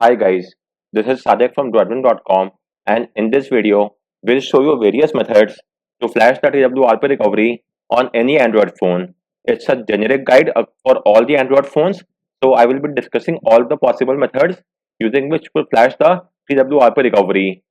Hi guys, this is Sadek from Dwadman.com, and in this video, we'll show you various methods to flash the TWRP recovery on any Android phone. It's a generic guide for all the Android phones, so I will be discussing all the possible methods using which will flash the TWRP recovery.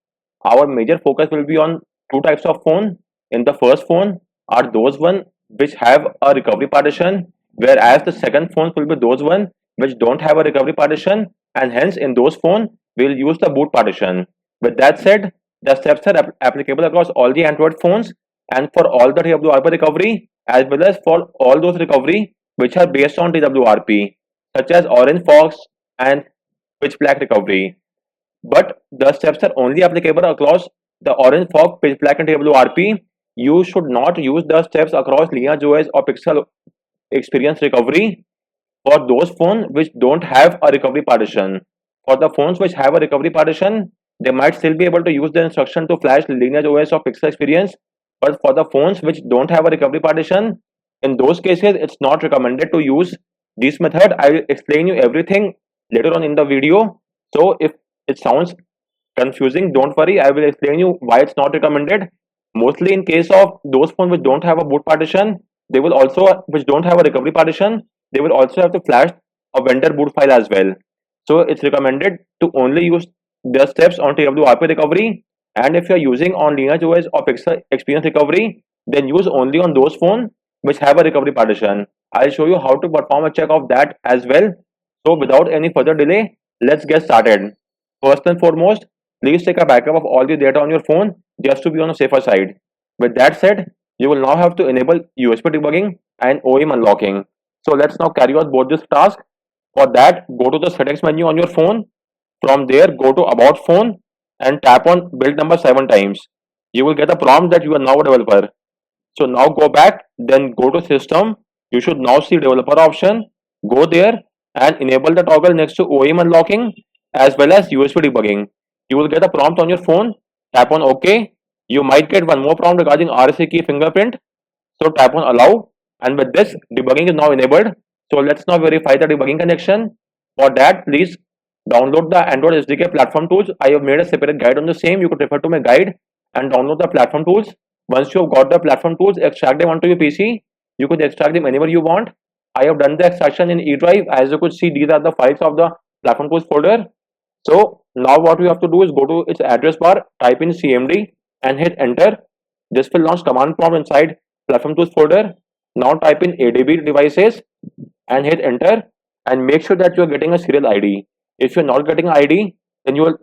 Our major focus will be on two types of phone. In the first phone are those one which have a recovery partition, whereas the second phones will be those one which don't have a recovery partition, and hence in those phones we'll use the boot partition. With that said, the steps are applicable across all the Android phones and for all the TWRP recovery as well as for all those recovery which are based on TWRP, such as Orange Fox and Pitch Black recovery. But the steps are only applicable across the Orange Fog, Pitch Black and TWRP. You should not use the steps across Lineage OS or Pixel Experience Recovery for those phones which don't have a recovery partition. For the phones which have a recovery partition, they might still be able to use the instruction to flash Lineage OS or Pixel Experience. But for the phones which don't have a recovery partition, in those cases, it's not recommended to use this method. I will explain you everything later on in the video. So if it sounds confusing, don't worry, I will explain you why it's not recommended. Mostly in case of those phones which don't have a boot partition, they will also, which don't have a recovery partition, they will also have to flash a vendor boot file as well. So it's recommended to only use the steps on TWRP recovery, and if you're using on Lineage OS or Pixel Experience Recovery, then use only on those phones which have a recovery partition. I'll show you how to perform a check of that as well. So without any further delay, let's get started. First and foremost, please take a backup of all the data on your phone just to be on the safer side. With that said, you will now have to enable USB debugging and OEM unlocking. So let's now carry out both this task. For that, go to the settings menu on your phone. From there, go to about phone and tap on build number 7 times. You will get a prompt that you are now a developer. So now go back, then go to system. You should now see developer option. Go there and enable the toggle next to OEM unlocking as well as USB debugging. You will get a prompt on your phone. Tap on OK. You might get one more prompt regarding RSA key fingerprint. So tap on allow, and with this, debugging is now enabled. So let's now verify the debugging connection. For that, please download the Android SDK platform tools. I have made a separate guide on the same. You could refer to my guide and download the platform tools. Once you have got the platform tools, extract them onto your PC. You could extract them anywhere you want. I have done the extraction in E drive. As you could see, these are the files of the platform tools folder. So now what we have to do is go to its address bar, type in CMD and hit enter. This will launch command prompt inside platform tools folder. Now type in ADB devices and hit enter, and make sure that you are getting a serial ID. If you're not getting ID, then you will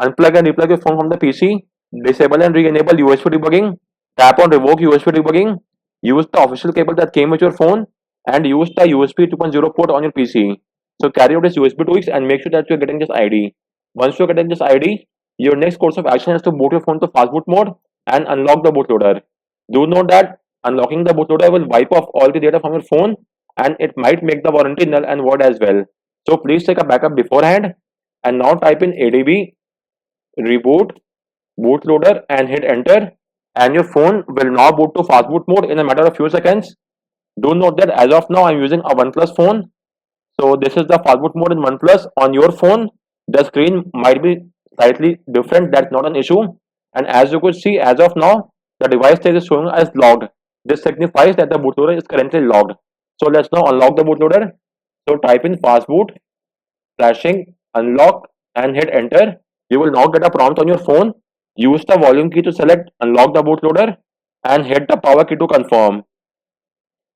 unplug and replug your phone from the PC, disable and re-enable USB debugging, tap on revoke USB debugging, use the official cable that came with your phone, and use the USB 2.0 port on your PC. So carry out this USB tweaks and make sure that you're getting this ID. Once you're getting this ID, your next course of action is to boot your phone to fastboot mode and unlock the bootloader. Do note that unlocking the bootloader will wipe off all the data from your phone, and it might make the warranty null and void as well. So please take a backup beforehand, and now type in ADB reboot bootloader and hit enter, and your phone will now boot to fastboot mode in a matter of few seconds. Do note that as of now I'm using a OnePlus phone, so this is the fastboot mode in OnePlus. On your phone, the screen might be slightly different. That's not an issue. And as you could see, as of now, the device state is showing as logged. This signifies that the bootloader is currently logged. So let's now unlock the bootloader. So type in fastboot, flashing, unlock, and hit enter. You will now get a prompt on your phone. Use the volume key to select unlock the bootloader and hit the power key to confirm.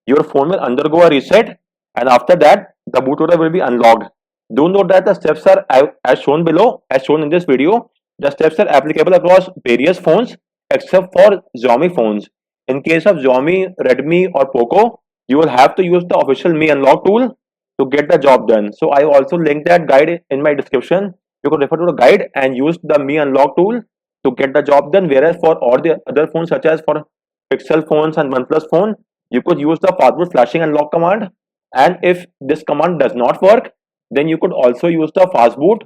Your phone will undergo a reset, and after that, the bootloader will be unlocked. Do note that the steps are as shown below, as shown in this video. The steps are applicable across various phones except for Xiaomi phones. In case of Xiaomi, Redmi or Poco, you will have to use the official Mi Unlock tool to get the job done. So I also linked that guide in my description. You can refer to the guide and use the Mi Unlock tool to get the job done. Whereas for all the other phones, such as for Pixel phones and OnePlus phone, you could use the fastboot flashing unlock command. And if this command does not work, then you could also use the fastboot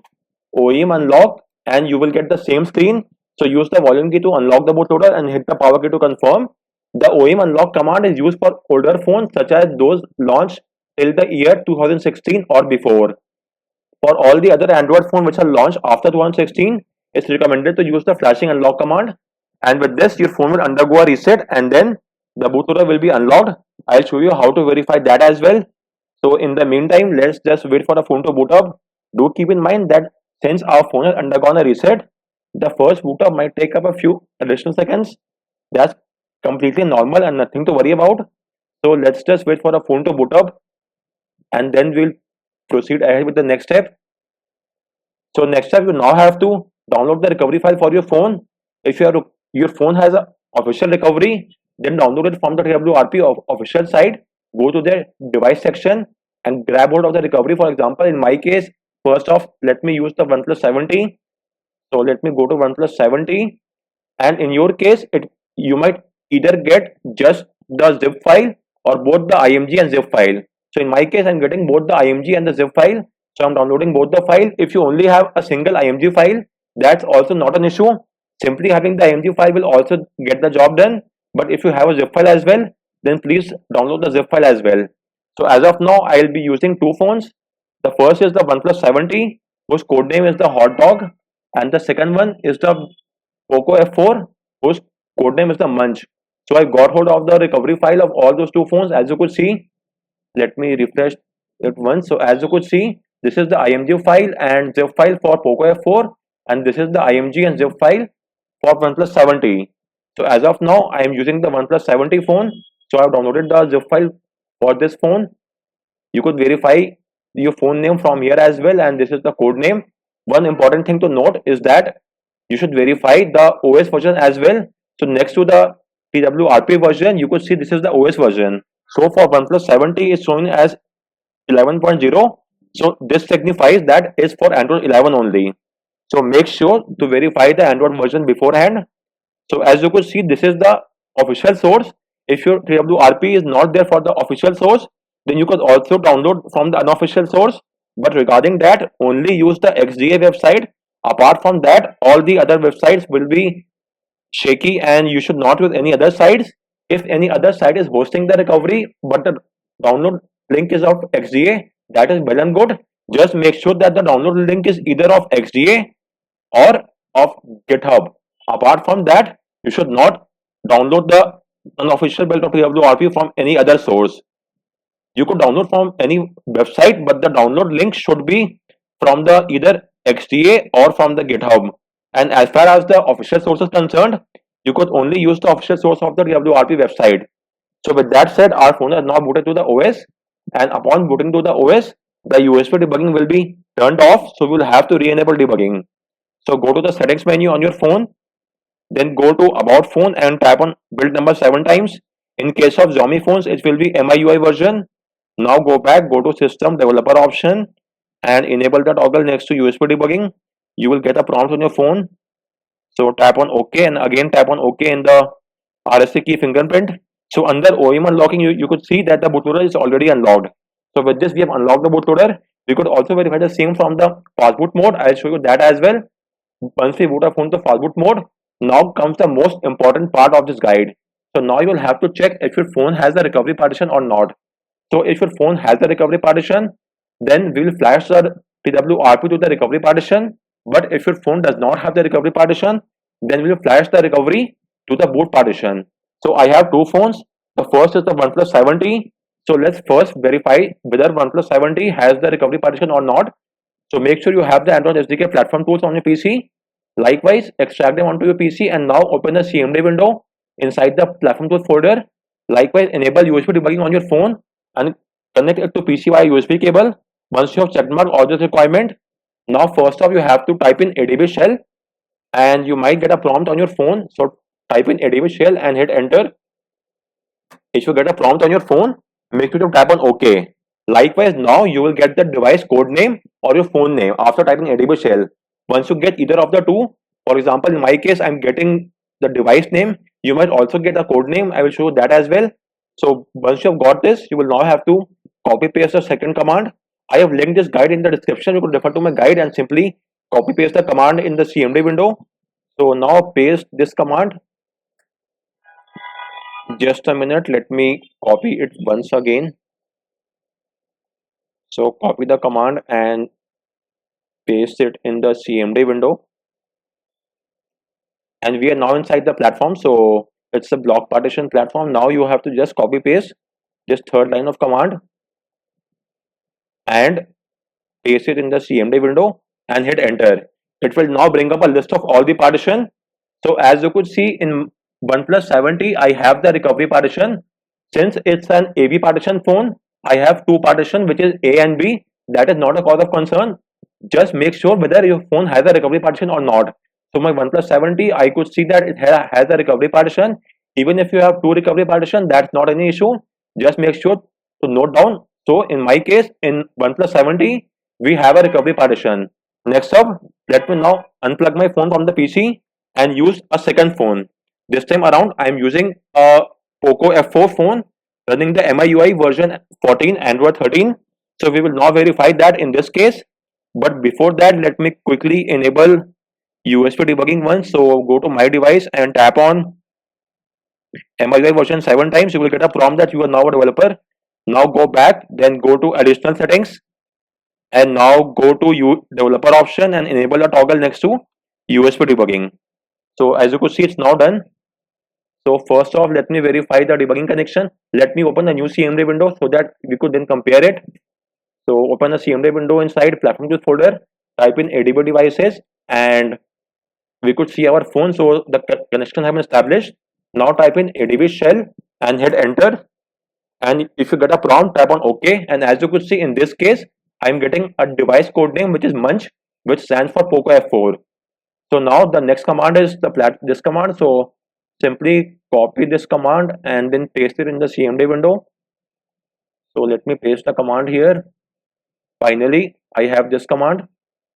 OEM unlock, and you will get the same screen. So use the volume key to unlock the bootloader and hit the power key to confirm. The OEM unlock command is used for older phones such as those launched till the year 2016 or before. For all the other Android phones which are launched after 2016, it's recommended to use the flashing unlock command. And with this, your phone will undergo a reset and then the bootloader will be unlocked. I'll show you how to verify that as well. So in the meantime, let's just wait for the phone to boot up. Do keep in mind that since our phone has undergone a reset, the first boot up might take up a few additional seconds. That's completely normal and nothing to worry about. So let's just wait for the phone to boot up and then we'll proceed ahead with the next step. So next step, you now have to download the recovery file for your phone. If your phone has a official recovery, then download it from the TWRP official site. Go to their device section and grab hold of the recovery. For example, in my case, first off, let me use the OnePlus 70. So let me go to OnePlus 70, and in your case, you might either get just the zip file or both the IMG and zip file. So in my case, I'm getting both the IMG and the zip file. So I'm downloading both the file. If you only have a single IMG file, that's also not an issue. Simply having the IMG file will also get the job done. But if you have a zip file as well, then please download the zip file as well. So as of now, I'll be using two phones. The first is the OnePlus 70, whose code name is the Hot Dog, and the second one is the Poco F4, whose codename is the Munch. So I got hold of the recovery file of all those two phones. As you could see, let me refresh it once. So as you could see, this is the IMG file and zip file for Poco F4, and this is the IMG and zip file for OnePlus 70. So as of now, I am using the OnePlus 70 phone. So I have downloaded the zip file for this phone. You could verify your phone name from here as well, and this is the code name. One important thing to note is that you should verify the OS version as well. So next to the TWRP version, you could see this is the OS version. So for OnePlus 70 is showing as 11.0. So this signifies that is for Android 11 only. So make sure to verify the Android version beforehand. So as you could see, this is the official source. If your TWRP is not there for the official source, then you could also download from the unofficial source. But regarding that, only use the XDA website. Apart from that, all the other websites will be shaky and you should not use any other sites. If any other site is hosting the recovery, but the download link is of XDA, that is well and good. Just make sure that the download link is either of XDA or of GitHub. Apart from that, you should not download the unofficial build of TWRP from any other source. You could download from any website, but the download link should be from the either XDA or from the GitHub. And as far as the official source is concerned, you could only use the official source of the TWRP website. So with that said, our phone is now booted to the OS, and upon booting to the OS, the USB debugging will be turned off, so we will have to re-enable debugging. So go to the settings menu on your phone, then go to about phone and tap on build number 7 times. In case of Xiaomi phones, it will be MIUI version. Now go back, go to system developer option and enable the toggle next to USB debugging. You will get a prompt on your phone. So tap on OK and again tap on OK in the RSA key fingerprint. So under OEM unlocking, you could see that the bootloader is already unlocked. So with this, we have unlocked the bootloader. We could also verify the same from the Fastboot mode. I'll show you that as well. Once we boot our phone to Fastboot mode, now comes the most important part of this guide. So now you will have to check if your phone has the recovery partition or not. So if your phone has the recovery partition, then we will flash the TWRP to the recovery partition. But if your phone does not have the recovery partition, then we will flash the recovery to the boot partition. So I have two phones. The first is the OnePlus 70. So let's first verify whether OnePlus 70 has the recovery partition or not. So make sure you have the Android SDK platform tools on your PC. Likewise, extract them onto your PC and now open the CMD window inside the platform tools folder. Likewise, enable USB debugging on your phone and connect it to PC via USB cable. Once you have checkmarked all this requirement, now first off you have to type in ADB shell and you might get a prompt on your phone. So type in ADB shell and hit enter. If you get a prompt on your phone, make sure to tap on OK. Likewise, now you will get the device code name or your phone name after typing ADB shell. Once you get either of the two, for example, in my case, I'm getting the device name. You might also get a code name. I will show you that as well. So once you have got this, you will now have to copy paste the second command. I have linked this guide in the description. You could refer to my guide and simply copy paste the command in the CMD window. So now paste this command. Just a minute, let me copy it once again. So copy the command and paste it in the CMD window, and we are now inside the platform. So it's a block partition platform. Now you have to just copy paste this third line of command and paste it in the CMD window and hit enter. It will now bring up a list of all the partition. So as you could see in OnePlus 70, I have the recovery partition. Since it's an AB partition phone, I have two partition, which is A and B. That is not a cause of concern. Just make sure whether your phone has a recovery partition or not. So my OnePlus 70, I could see that it has a recovery partition. Even if you have two recovery partition, that's not any issue. Just make sure to note down. So in my case, in OnePlus 70, we have a recovery partition. Next up, let me now unplug my phone from the PC and use a second phone. This time around, I am using a Poco F4 phone running the MIUI version 14 Android 13. So we will now verify that in this case. But before that, let me quickly enable USB debugging once. So go to my device and tap on MIUI version 7 times. You will get a prompt that you are now a developer. Now go back, then go to additional settings, and now go to developer option and enable a toggle next to USB debugging. So as you could see, it's now done. So first off, let me verify the debugging connection. Let me open a new CMD window so that we could then compare it. So open a CMD window inside platform tools folder, type in ADB devices, and we could see our phone. So the connection has been established. Now type in ADB shell and hit enter. And if you get a prompt, tap on OK. And as you could see in this case, I'm getting a device code name which is Munch, which stands for Poco F4. So now the next command is this command. So simply copy this command and then paste it in the CMD window. So let me paste the command here. Finally, I have this command.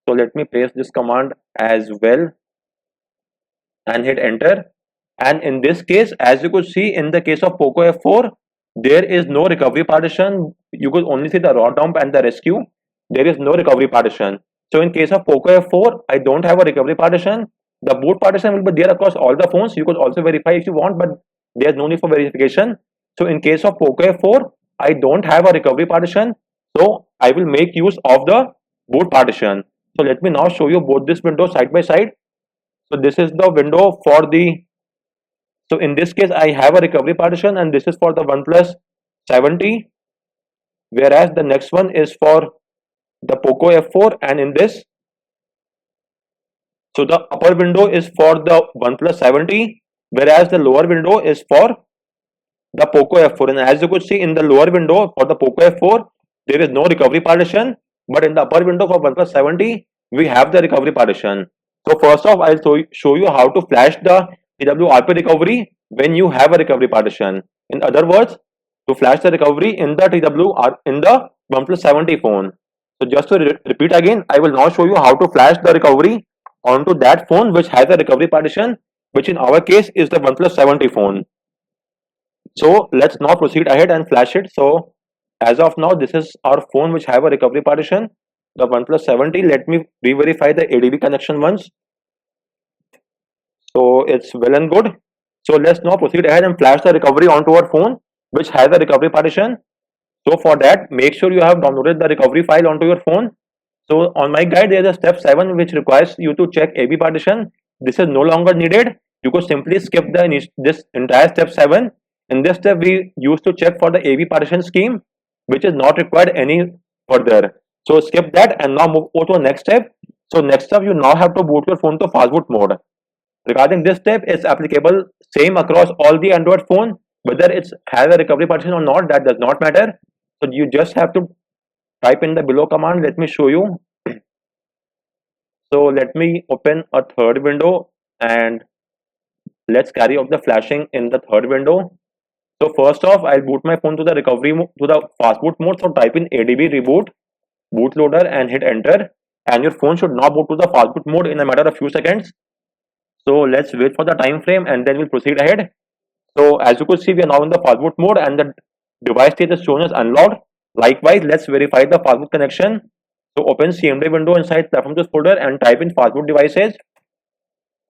So let me paste this command as well and hit enter. And in this case, as you could see in the case of Poco F4, there is no recovery partition. You could only see the raw dump and the rescue. There is no recovery partition. So in case of Poco F4, I don't have a recovery partition. The boot partition will be there across all the phones. You could also verify if you want, but there's no need for verification. So in case of Poco F4, I don't have a recovery partition. So I will make use of the boot partition. So let me now show you both this window side by side. So this is the window for so in this case, I have a recovery partition, and this is for the OnePlus 70, whereas the next one is for the Poco F4, and in this, so the upper window is for the OnePlus 70, whereas the lower window is for the Poco F4. And as you could see in the lower window for the Poco F4, there is no recovery partition, but in the upper window for OnePlus 70, we have the recovery partition. So first off, I'll show you how to flash the TWRP recovery when you have a recovery partition. In other words, to flash the recovery in the in the OnePlus 70 phone. So just to repeat again, I will now show you how to flash the recovery onto that phone which has a recovery partition, which in our case is the OnePlus 70 phone. So let's now proceed ahead and flash it. So as of now, this is our phone which have a recovery partition, the OnePlus 70. Let me re-verify the ADB connection once. So it's well and good. So let's now proceed ahead and flash the recovery onto our phone which has a recovery partition. So for that, make sure you have downloaded the recovery file onto your phone. So on my guide, there is a step 7 which requires you to check AB partition. This is no longer needed. You could simply skip this entire step 7. In this step, we used to check for the AB partition scheme, which is not required any further. So skip that and now move on to the next step. So next step, you now have to boot your phone to Fastboot mode. Regarding this step, it's applicable same across all the Android phone, whether it has a recovery partition or not, that does not matter. So you just have to type in the below command. Let me show you. So let me open a third window and let's carry out the flashing in the third window. So first off, I'll boot my phone to the recovery mode, to the Fastboot mode. So type in ADB reboot bootloader and hit enter, and your phone should now boot to the Fastboot mode in a matter of few seconds. So let's wait for the time frame and then we'll proceed ahead. So as you could see, we are now in the Fastboot mode and the device state is shown as unlocked. Likewise, let's verify the Fastboot connection. So open CMD window inside platform tools folder and type in Fastboot devices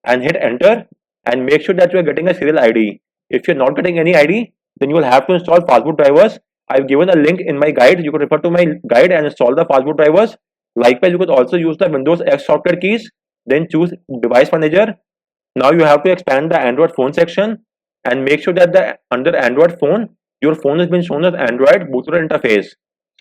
and hit enter, and make sure that you are getting a serial ID. If you're not getting any ID, then you will have to install Fastboot drivers. I've given a link in my guide. You could refer to my guide and install the Fastboot drivers. Likewise, you could also use the Windows X shortcut keys, then choose Device Manager. Now you have to expand the Android phone section and make sure that under Android phone, your phone has been shown as Android bootloader interface.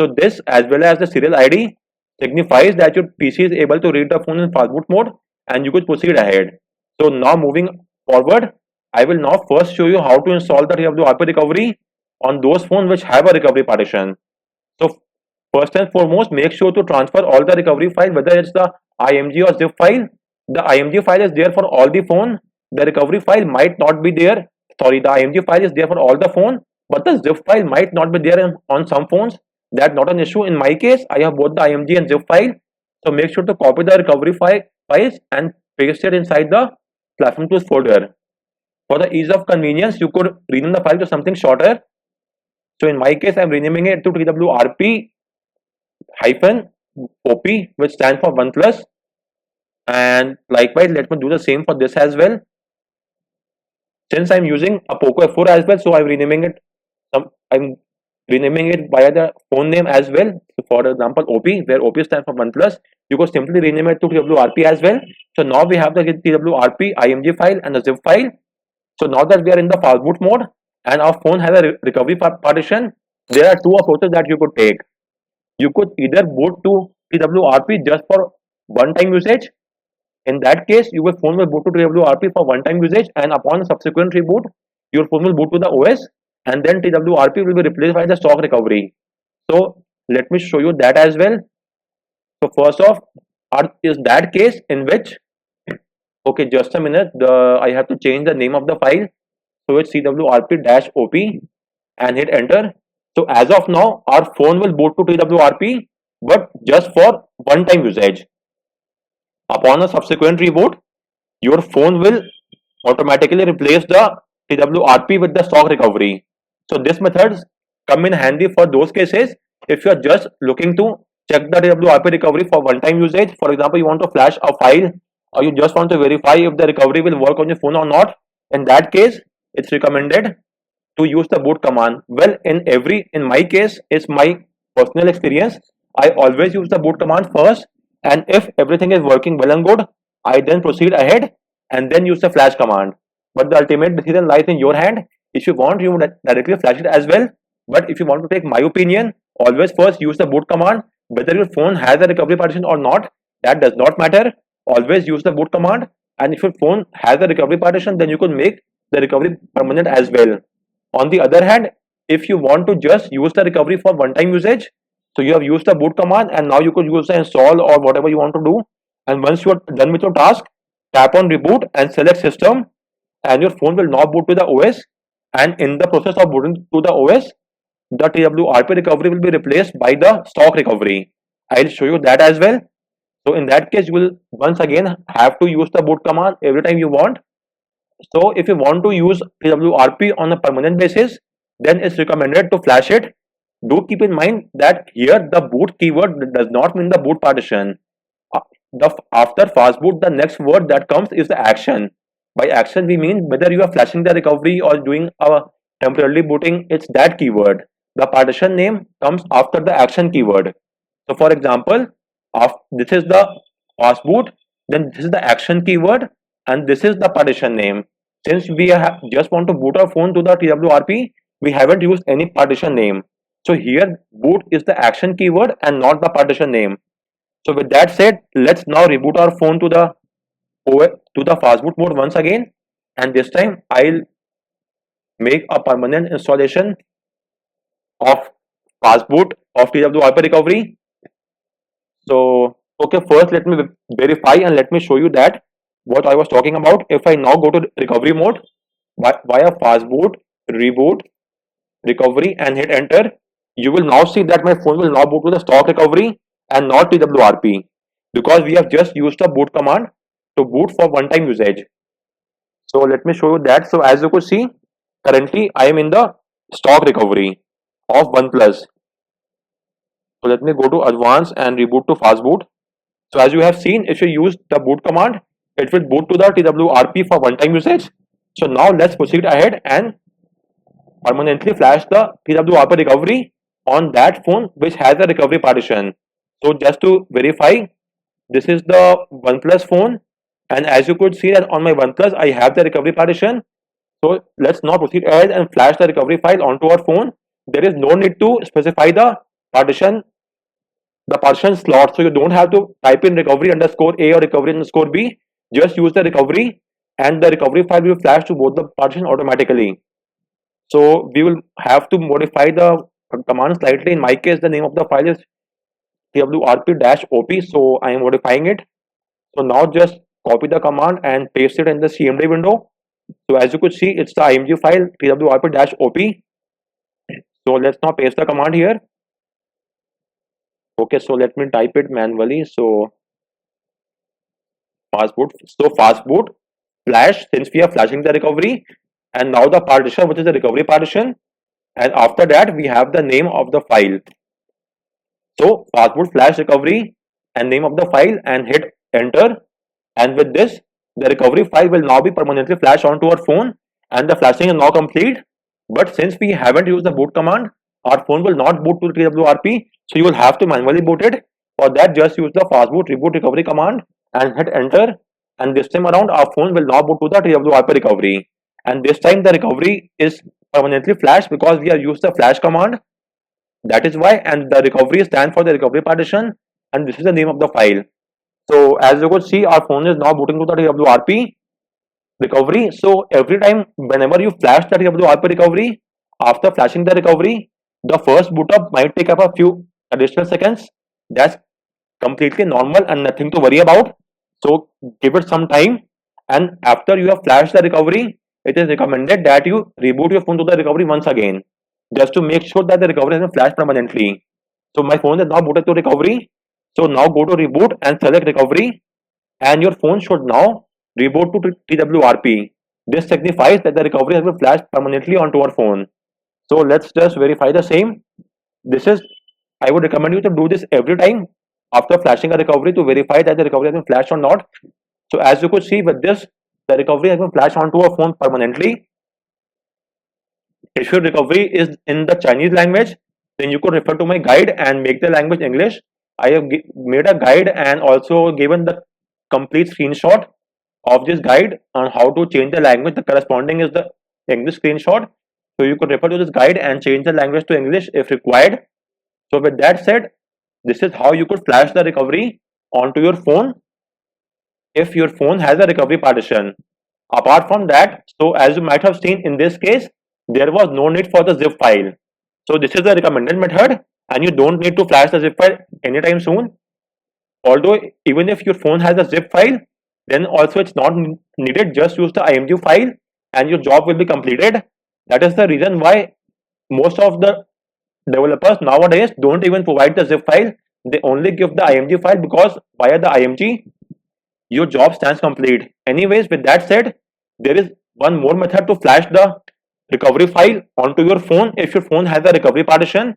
So this, as well as the serial ID, signifies that your PC is able to read the phone in fastboot mode, and you could proceed ahead. So now moving forward, I will now first show you how to install the TWRP recovery on those phones which have a recovery partition. So first and foremost, make sure to transfer all the recovery file, whether it's the IMG or zip file. The IMG file is there for all the phone. The recovery file might not be there. Sorry, the IMG file is there for all the phone, but the zip file might not be there on some phones. That's not an issue. In my case, I have both the IMG and zip file. So make sure to copy the recovery files and paste it inside the platform tools folder. For the ease of convenience, you could rename the file to something shorter. So in my case, I'm renaming it to TWRP -op, which stands for OnePlus. And likewise, let me do the same for this as well. Since I'm using a Poco F4 as well, so I'm renaming it via the phone name as well. So for example, OP, where OP stands for OnePlus, you could simply rename it to TWRP as well. So now we have the TWRP IMG file and the zip file. So now that we are in the fastboot mode and our phone has a recovery partition, there are two approaches that you could take. You could either boot to TWRP just for one-time usage. In that case, your phone will boot to TWRP for one-time usage, and upon a subsequent reboot, your phone will boot to the OS, and then TWRP will be replaced by the stock recovery. So let me show you that as well. So first off, is that case in which, okay, just a minute, I have to change the name of the file. So it's TWRP-OP and hit enter. So as of now, our phone will boot to TWRP, but just for one-time usage. Upon a subsequent reboot, your phone will automatically replace the TWRP with the stock recovery. So this methods come in handy for those cases if you are just looking to check the TWRP recovery for one-time usage. For example, you want to flash a file, or you just want to verify if the recovery will work on your phone or not. In that case, it's recommended to use the boot command. Well, in my case, it's my personal experience. I always use the boot command first, and if everything is working well and good, I then proceed ahead and then use the flash command. But the ultimate decision lies in your hand. If you want, you directly flash it as well. But if you want to take my opinion, always first use the boot command. Whether your phone has a recovery partition or not, that does not matter. Always use the boot command. And if your phone has a recovery partition, then you could make the recovery permanent as well. On the other hand, if you want to just use the recovery for one-time usage, so you have used the boot command and now you could use the install or whatever you want to do. And once you are done with your task, tap on reboot and select system, and your phone will now boot to the OS. And in the process of booting to the OS, the TWRP recovery will be replaced by the stock recovery. I'll show you that as well. So in that case, you will once again have to use the boot command every time you want. So if you want to use TWRP on a permanent basis, then it's recommended to flash it. Do keep in mind that here the boot keyword does not mean the boot partition. After fastboot, the next word that comes is the action. By action, we mean whether you are flashing the recovery or doing a temporarily booting, it's that keyword. The partition name comes after the action keyword. So for example, this is the fastboot, then this is the action keyword, and this is the partition name. Since we just want to boot our phone to the TWRP, we haven't used any partition name. So here boot is the action keyword and not the partition name. So with that said, let's now reboot our phone to the fastboot mode once again, and this time I'll make a permanent installation of fastboot of TWRP recovery. So okay, first let me verify and let me show you that what I was talking about. If I now go to recovery mode via fastboot, reboot, recovery and hit enter, you will now see that my phone will now boot to the stock recovery and not TWRP, because we have just used the boot command to boot for one-time usage. So let me show you that. So as you could see, currently I am in the stock recovery of OnePlus. So let me go to advanced and reboot to fastboot. So as you have seen, if you use the boot command, it will boot to the TWRP for one-time usage. So now let's proceed ahead and permanently flash the TWRP recovery on that phone which has a recovery partition. So just to verify, this is the OnePlus phone, and as you could see that on my OnePlus I have the recovery partition. So let's now proceed ahead and flash the recovery file onto our phone. There is no need to specify partition the partition slot, so you don't have to type in recovery underscore A or recovery underscore B. Just use the recovery and the recovery file will flash to both the partition automatically. So we will have to modify the command slightly. In my case, the name of the file is TWRP-OP, so I am modifying it. So now just copy the command and paste it in the CMD window. So as you could see, it's the img file TWRP-OP. So let's now paste the command here. Okay, so let me type it manually. So fastboot. So fastboot flash, since we are flashing the recovery, and now the partition, which is the recovery partition, and after that we have the name of the file. So fastboot flash recovery and name of the file and hit enter, and with this the recovery file will now be permanently flashed onto our phone and the flashing is now complete. But since we haven't used the boot command, our phone will not boot to TWRP, so you will have to manually boot it. For that, just use the fastboot reboot recovery command and hit enter, and this time around our phone will now boot to the TWRP recovery, and this time the recovery is permanently flashed because we have used the flash command. That is why, and the recovery stands for the recovery partition, and this is the name of the file. So as you could see, our phone is now booting to the TWRP recovery. So every time whenever you flash the TWRP recovery, after flashing the recovery, the first boot up might take up a few additional seconds. That's completely normal and nothing to worry about. So give it some time, and after you have flashed the recovery, it is recommended that you reboot your phone to the recovery once again, just to make sure that the recovery has been flashed permanently. So my phone is now booted to recovery. So now go to reboot and select recovery, and your phone should now reboot to TWRP. This signifies that the recovery has been flashed permanently onto our phone. So let's just verify the same. I would recommend you to do this every time after flashing a recovery to verify that the recovery has been flashed or not. So as you could see with this, the recovery has been flashed onto our phone permanently. If your recovery is in the Chinese language, then you could refer to my guide and make the language English. I have made a guide and also given the complete screenshot of this guide on how to change the language. The corresponding is the English screenshot. So you could refer to this guide and change the language to English if required. So with that said, this is how you could flash the recovery onto your phone if your phone has a recovery partition. Apart from that, so as you might have seen in this case, there was no need for the zip file. So this is the recommended method, and you don't need to flash the zip file anytime soon. Although even if your phone has a zip file, then also it's not needed. Just use the img file and your job will be completed. That is the reason why most of the developers nowadays don't even provide the zip file. They only give the img file, because via the img your job stands complete. Anyways, with that said, there is one more method to flash the recovery file onto your phone if your phone has a recovery partition.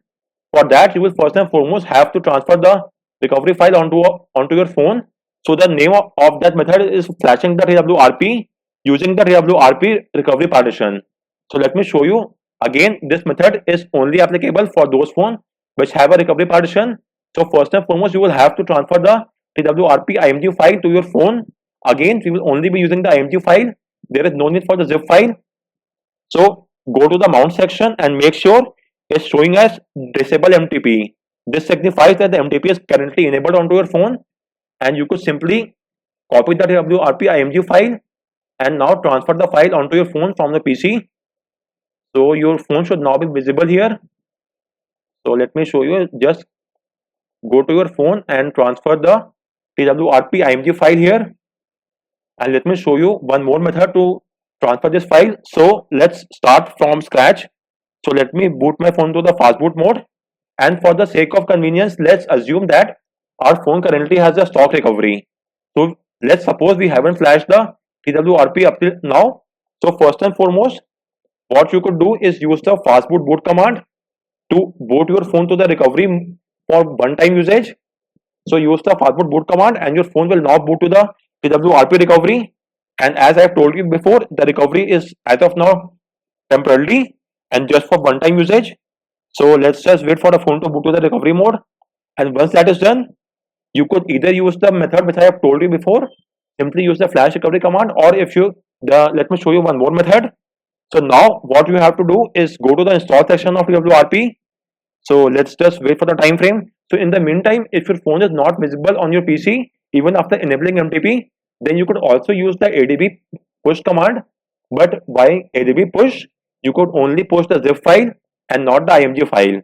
For that, you will first and foremost have to transfer the recovery file onto your phone. So the name of that method is flashing the TWRP using the TWRP recovery partition. So let me show you. Again, this method is only applicable for those phones which have a recovery partition. So first and foremost, you will have to transfer the TWRP img file to your phone. Again, we will only be using the img file. There is no need for the zip file. So go to the mount section and make sure it's showing as disable MTP. This signifies that the MTP is currently enabled onto your phone, and you could simply copy the TWRP img file and now transfer the file onto your phone from the PC. So your phone should now be visible here. So let me show you. Just go to your phone and transfer the TWRP img file here, and let me show you one more method to transfer this file. So let's start from scratch. So let me boot my phone to the fastboot mode, and for the sake of convenience, let's assume that our phone currently has a stock recovery. So let's suppose we haven't flashed the TWRP up till now. So first and foremost, what you could do is use the fastboot boot command to boot your phone to the recovery for one-time usage. So use the fastboot boot command and your phone will now boot to the TWRP recovery. And as I have told you before, the recovery is as of now temporarily and just for one-time usage. So let's just wait for the phone to boot to the recovery mode. And once that is done, you could either use the method which I have told you before, simply use the flash recovery command, or if you let me show you one more method. So now what you have to do is go to the install section of TWRP. So let's just wait for the time frame. So in the meantime, if your phone is not visible on your PC, even after enabling MTP, then you could also use the ADB push command. But by ADB push, you could only push the zip file and not the IMG file.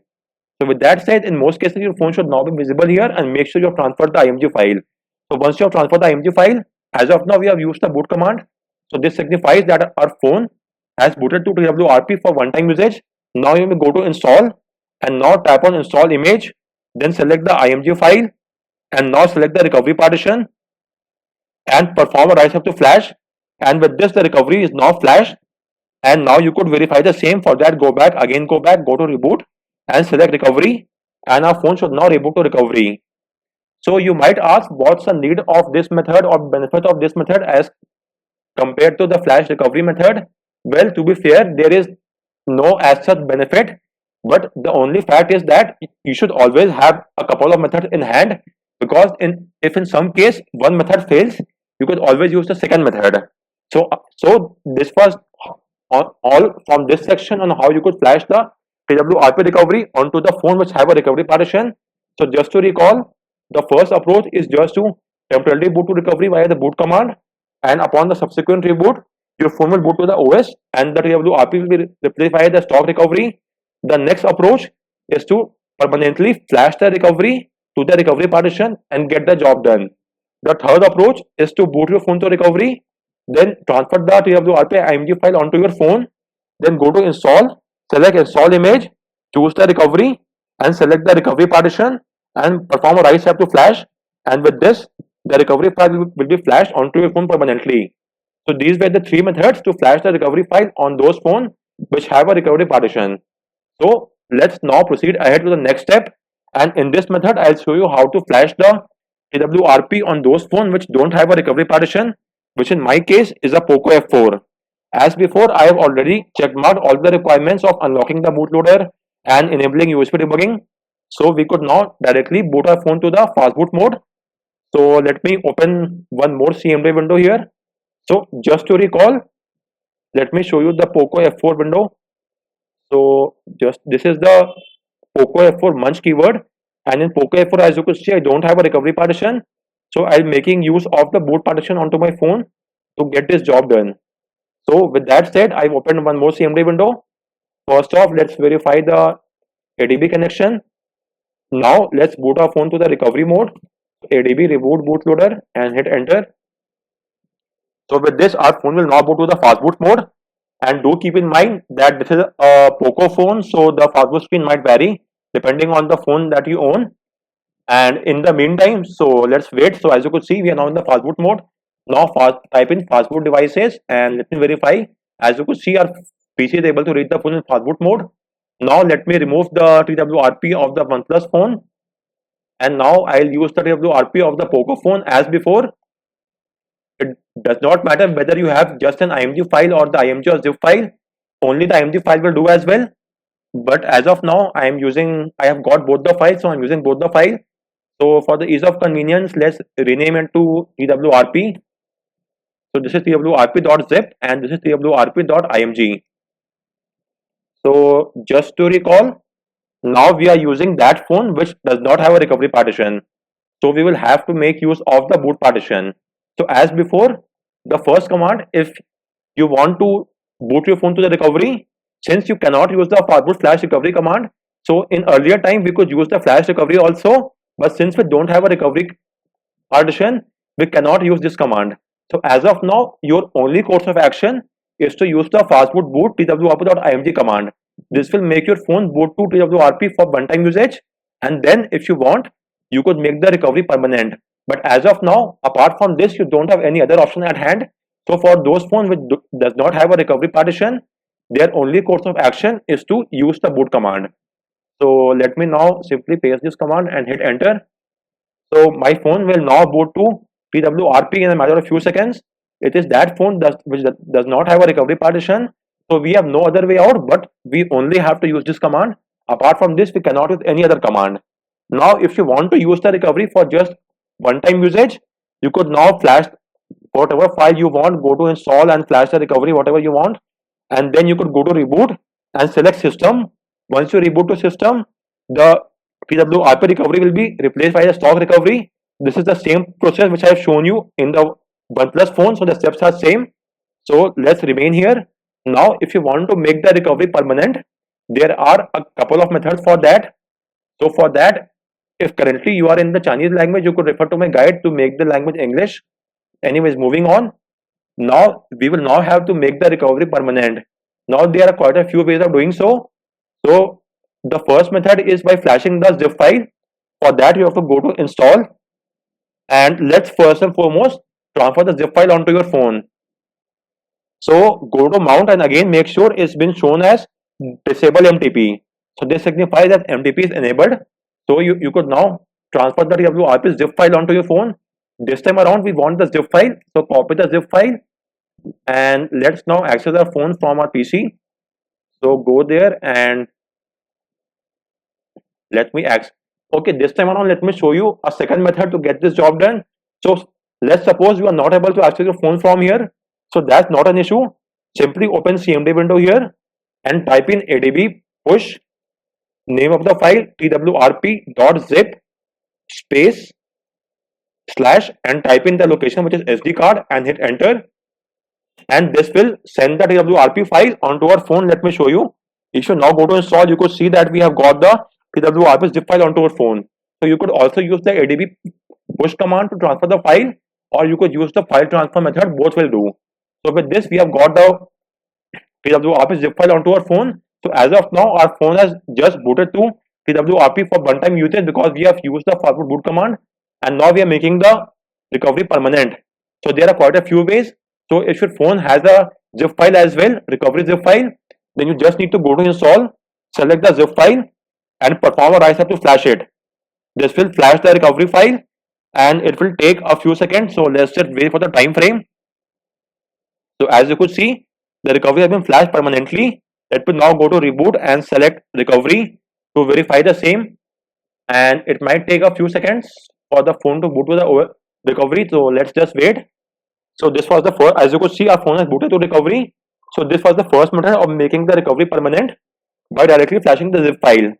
So with that said, in most cases, your phone should now be visible here, and make sure you have transferred the IMG file. So once you have transferred the IMG file, as of now, we have used the boot command. So this signifies that our phone has booted to TWRP for one-time usage. Now you may go to install and now tap on install image, then select the IMG file and now select the recovery partition and perform a write step to flash. And with this, the recovery is now flashed. And now you could verify the same. For that, go back, go to reboot and select recovery, and our phone should now reboot to recovery. So you might ask, what's the need of this method or benefit of this method as compared to the flash recovery method? Well, to be fair, there is no as such benefit, but the only fact is that you should always have a couple of methods in hand, because if in some case one method fails, you could always use the second method. So this was all from this section on how you could flash the TWRP recovery onto the phone which have a recovery partition. So just to recall, the first approach is just to temporarily boot to recovery via the boot command, and upon the subsequent reboot, your phone will boot to the OS and the TWRP will be replaced via the stock recovery. The next approach is to permanently flash the recovery to the recovery partition and get the job done. The third approach is to boot your phone to recovery, then transfer the TWRP IMG file onto your phone, then go to install, select install image, choose the recovery and select the recovery partition and perform a write step to flash, and with this the recovery file will be flashed onto your phone permanently. So these were the three methods to flash the recovery file on those phones which have a recovery partition. So let's now proceed ahead to the next step, and in this method I'll show you how to flash the TWRP on those phones which don't have a recovery partition, which in my case is a Poco F4. As before, I have already checkmarked all the requirements of unlocking the bootloader and enabling USB debugging. So we could now directly boot our phone to the Fastboot mode. So let me open one more CMD window here. So just to recall, let me show you the Poco F4 window. So this is the Poco F4 munch keyword, and in Poco F4, as you could see, I don't have a recovery partition. So I'm making use of the boot partition onto my phone to get this job done. So with that said, I've opened one more CMD window. First off, let's verify the ADB connection. Now let's boot our phone to the recovery mode. ADB reboot bootloader and hit enter. So with this, our phone will now boot to the fastboot mode. And do keep in mind that this is a Poco phone, so the fastboot speed might vary depending on the phone that you own. And in the meantime, so let's wait. So as you could see, we are now in the fastboot mode. Now type in fastboot devices and let me verify. As you could see, our PC is able to read the phone in fastboot mode. Now let me remove the TWRP of the OnePlus phone, and now I'll use the TWRP of the Poco phone as before. It does not matter whether you have just an IMG file or the IMG or zip file. Only the IMG file will do as well. But as of now, I have got both the files, so I'm using both the files. So for the ease of convenience, let's rename it to TWRP. So this is TWRP.zip and this is TWRP.img. So just to recall, now we are using that phone which does not have a recovery partition. So we will have to make use of the boot partition. So as before, the first command, if you want to boot your phone to the recovery, since you cannot use the fastboot flash recovery command, so in earlier time we could use the flash recovery also, but since we don't have a recovery partition, we cannot use this command. So as of now, your only course of action is to use the fastboot boot twrp.img command. This will make your phone boot to TWRP for one-time usage, and then if you want, you could make the recovery permanent. But as of now, apart from this, you don't have any other option at hand. So for those phones which does not have a recovery partition, their only course of action is to use the boot command. So let me now simply paste this command and hit enter. So my phone will now boot to TWRP in a matter of few seconds. It is that phone which does not have a recovery partition. So we have no other way out, but we only have to use this command. Apart from this, we cannot use any other command. Now if you want to use the recovery for just one-time usage, you could now flash whatever file you want, go to install and flash the recovery whatever you want, and then you could go to reboot and select system. Once you reboot to system, the TWRP recovery will be replaced by the stock recovery. This is the same process which I have shown you in the OnePlus phone, so the steps are same. So let's remain here. Now if you want to make the recovery permanent, there are a couple of methods for that. So for that, if currently you are in the Chinese language, you could refer to my guide to make the language English. Anyways, moving on. Now we will now have to make the recovery permanent. Now there are quite a few ways of doing so. So the first method is by flashing the zip file. For that you have to go to install, and let's first and foremost transfer the zip file onto your phone. So go to mount and again make sure it's been shown as disable MTP. So this signifies that MTP is enabled. So you could now transfer the TWRP zip file onto your phone. This time around we want the zip file, so copy the zip file and let's now access our phone from our PC. So go there and let me access. Okay, this time around let me show you a second method to get this job done. So let's suppose you are not able to access your phone from here. So that's not an issue. Simply open CMD window here and type in adb push, name of the file twrp.zip space slash and type in the location which is SD card and hit enter, and this will send the TWRP file onto our phone. Let me show you. If you now go to install, you could see that we have got the TWRP zip file onto our phone. So you could also use the adb push command to transfer the file, or you could use the file transfer method. Both will do. So with this we have got the TWRP zip file onto our phone. So as of now our phone has just booted to TWRP for one-time usage because we have used the Fastboot boot command, and now we are making the recovery permanent. So there are quite a few ways. So if your phone has a zip file as well, recovery zip file, then you just need to go to install, select the zip file and perform a right step to flash it. This will flash the recovery file and it will take a few seconds. So let's just wait for the time frame. So as you could see, the recovery has been flashed permanently. Let me now go to reboot and select recovery to verify the same, and it might take a few seconds for the phone to boot to the recovery. So let's just wait. So this was the first, as you could see, our phone has booted to recovery. So this was the first method of making the recovery permanent by directly flashing the zip file.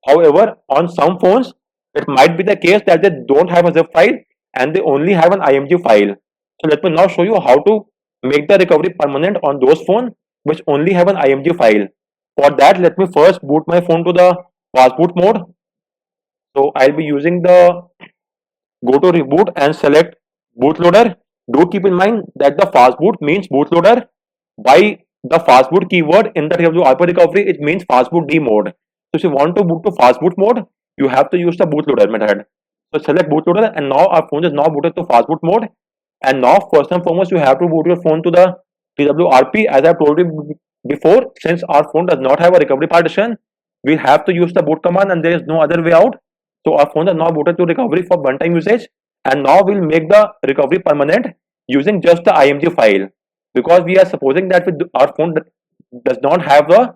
However, on some phones, it might be the case that they don't have a zip file and they only have an IMG file. So let me now show you how to make the recovery permanent on those phones which only have an IMG file. For that, let me first boot my phone to the Fastboot mode. So I'll be using the go to reboot and select bootloader. Do keep in mind that the Fastboot means bootloader. By the Fastboot keyword in the TWRP recovery, it means Fastboot D mode. So if you want to boot to Fastboot mode, you have to use the bootloader method. So select bootloader, and now our phone is now booted to Fastboot mode. And now first and foremost, you have to boot your phone to the TWRP. As I told you before, since our phone does not have a recovery partition, we have to use the boot command and there is no other way out. So our phone is now booted to recovery for one-time usage, and now we'll make the recovery permanent using just the IMG file, because we are supposing that our phone does not have the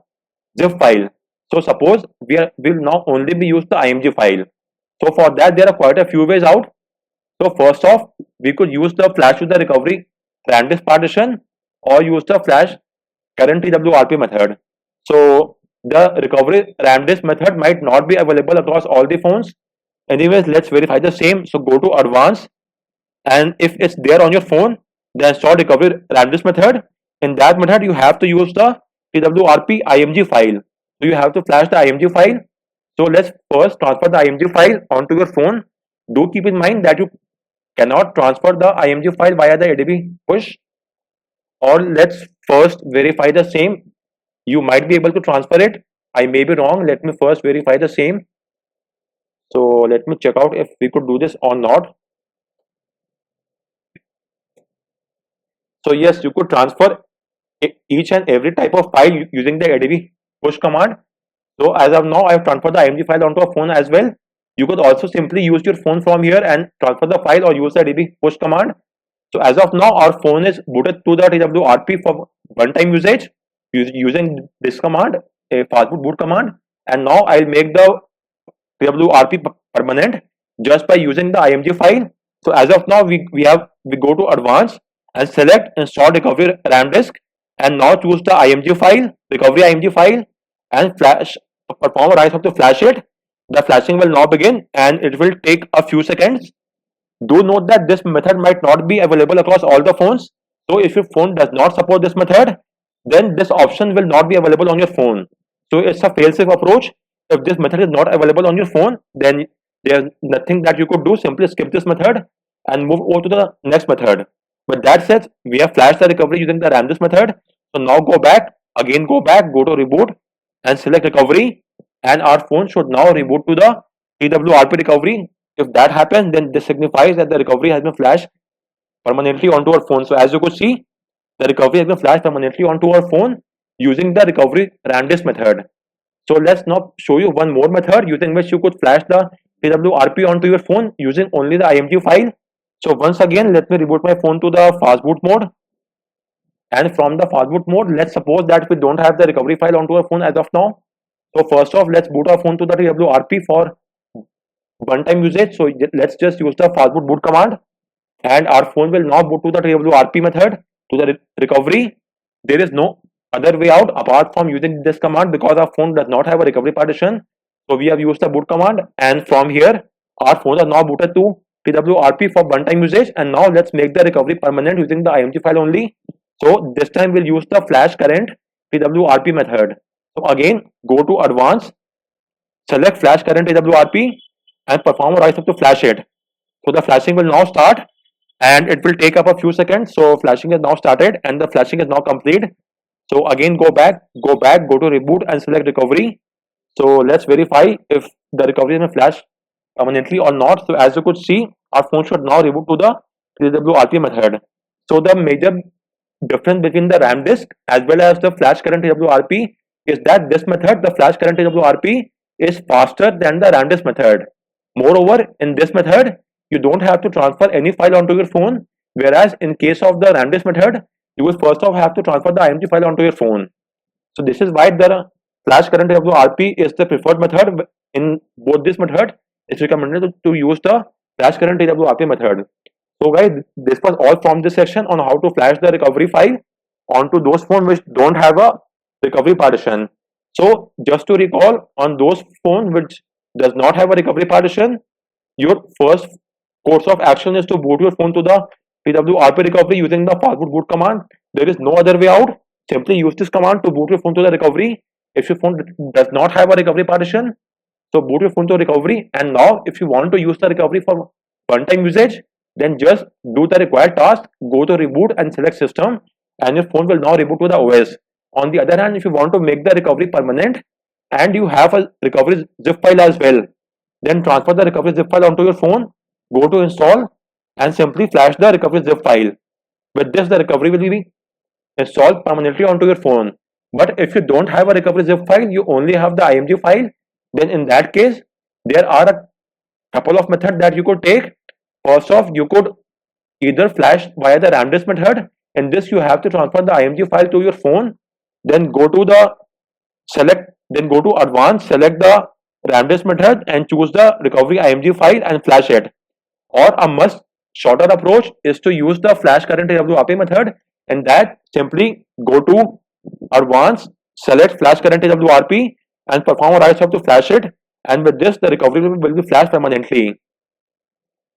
zip file. So suppose will now only be used the IMG file. So for that there are quite a few ways out. So first off, we could use the flash to the recovery Ramdisk partition, or use the flash current TWRP method. So the recovery Ramdisk method might not be available across all the phones. Anyways, let's verify the same. So go to advanced, and if it's there on your phone, then install recovery Ramdisk method. In that method, you have to use the TWRP IMG file. So you have to flash the IMG file. So let's first transfer the IMG file onto your phone. Do keep in mind that you cannot transfer the IMG file via the ADB push, or let's first verify the same. You might be able to transfer it. I may be wrong. Let me first verify the same. So let me check out if we could do this or not. So yes, you could transfer each and every type of file using the ADB push command. So as of now, I have transferred the IMG file onto a phone as well. You could also simply use your phone from here and transfer the file, or use the ADB push command. So as of now, our phone is booted to the TWRP for one-time usage using this command, a Fastboot boot command. And now I'll make the TWRP permanent just by using the img file. So as of now, we go to advanced and select install recovery Ramdisk, and now choose the img file, recovery img file, and flash, perform a write up to flash it. The flashing will now begin and it will take a few seconds. Do note that this method might not be available across all the phones. So if your phone does not support this method, then this option will not be available on your phone. So it's a fail-safe approach. If this method is not available on your phone, then there's nothing that you could do. Simply skip this method and move over to the next method. But that said, we have flashed the recovery using the Ramdisk method. So now go back, go to reboot and select recovery, and our phone should now reboot to the TWRP recovery. If that happens, then this signifies that the recovery has been flashed permanently onto our phone. So as you could see, the recovery has been flashed permanently onto our phone using the recovery Ramdisk method. So let's now show you one more method using which you could flash the TWRP onto your phone using only the img file. So once again, let me reboot my phone to the Fastboot mode. And from the Fastboot mode, let's suppose that we don't have the recovery file onto our phone as of now. So first off, let's boot our phone to the TWRP for one-time usage. So let's just use the Fastboot boot command, and our phone will now boot to the TWRP method to the recovery. There is no other way out apart from using this command because our phone does not have a recovery partition. So we have used the boot command, and from here our phones are now booted to TWRP for one-time usage. And now let's make the recovery permanent using the img file only. So this time we'll use the flash current TWRP method. So again, go to advanced, select flash current TWRP, and perform a write up to flash it. So the flashing will now start and it will take up a few seconds. So flashing is now started and the flashing is now complete. So again, go back, go to reboot and select recovery. So let's verify if the recovery is flashed permanently or not. So as you could see, our phone should now reboot to the TWRP method. So the major difference between the Ramdisk as well as the flash current TWRP is that this method, the flash current TWRP, is faster than the Ramdisk method. Moreover, in this method, you don't have to transfer any file onto your phone, whereas in case of the Ramdisk method, you will first off have to transfer the img file onto your phone. So this is why the flash current TWRP is the preferred method. In both this method, it's recommended to use the flash current TWRP method. So guys, this was all from this section on how to flash the recovery file onto those phones which don't have a recovery partition. So just to recall, on those phones which does not have a recovery partition, your first course of action is to boot your phone to the TWRP recovery using the Fastboot boot command. There is no other way out. Simply use this command to boot your phone to the recovery. If your phone does not have a recovery partition, so boot your phone to recovery. And now if you want to use the recovery for one-time usage, then just do the required task, go to reboot and select system, and your phone will now reboot to the OS. On the other hand, if you want to make the recovery permanent and you have a recovery zip file as well, then transfer the recovery zip file onto your phone, go to install and simply flash the recovery zip file. With this, the recovery will be installed permanently onto your phone. But if you don't have a recovery zip file, you only have the img file, then in that case, there are a couple of methods that you could take. First off, you could either flash via the Ramdisk method. In this, you have to transfer the img file to your phone, then go to advanced, select the Ramdisk method and choose the recovery img file and flash it. Or a much shorter approach is to use the flash current TWRP method, and that simply go to advanced, select flash current TWRP and perform a write up to flash it, and with this the recovery will be flashed permanently.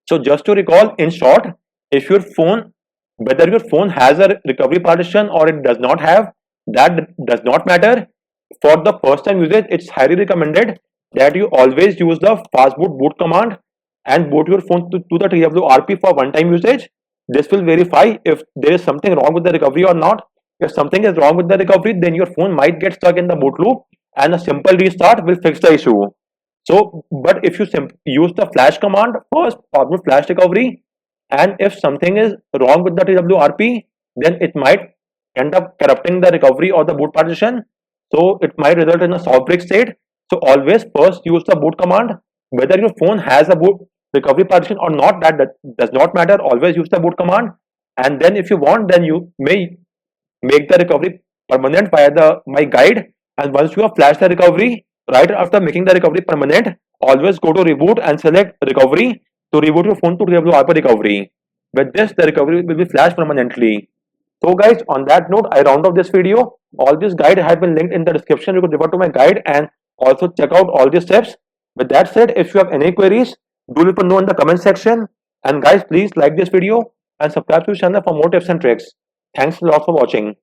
So just to recall, in short, if your phone, whether your phone has a recovery partition or it does not have, that does not matter. For the first time usage, it's highly recommended that you always use the Fastboot boot command and boot your phone to the TWRP for one-time usage. This will verify if there is something wrong with the recovery or not. If something is wrong with the recovery, then your phone might get stuck in the boot loop and a simple restart will fix the issue. So, but if you use the flash command first, Fastboot flash recovery, and if something is wrong with the TWRP, then it might end up corrupting the recovery or the boot partition. So it might result in a soft break state. So always first use the boot command. Whether your phone has a boot recovery partition or not, that does not matter. Always use the boot command. And then if you want, then you may make the recovery permanent via my guide. And once you have flashed the recovery, right after making the recovery permanent, always go to reboot and select recovery to reboot your phone to TWRP recovery. With this, the recovery will be flashed permanently. So guys, on that note, I round off this video. All this guide has been linked in the description. You could refer to my guide and also check out all the steps. With that said, if you have any queries, do let me know in the comment section. And guys, please like this video and subscribe to the channel for more tips and tricks. Thanks a lot for watching.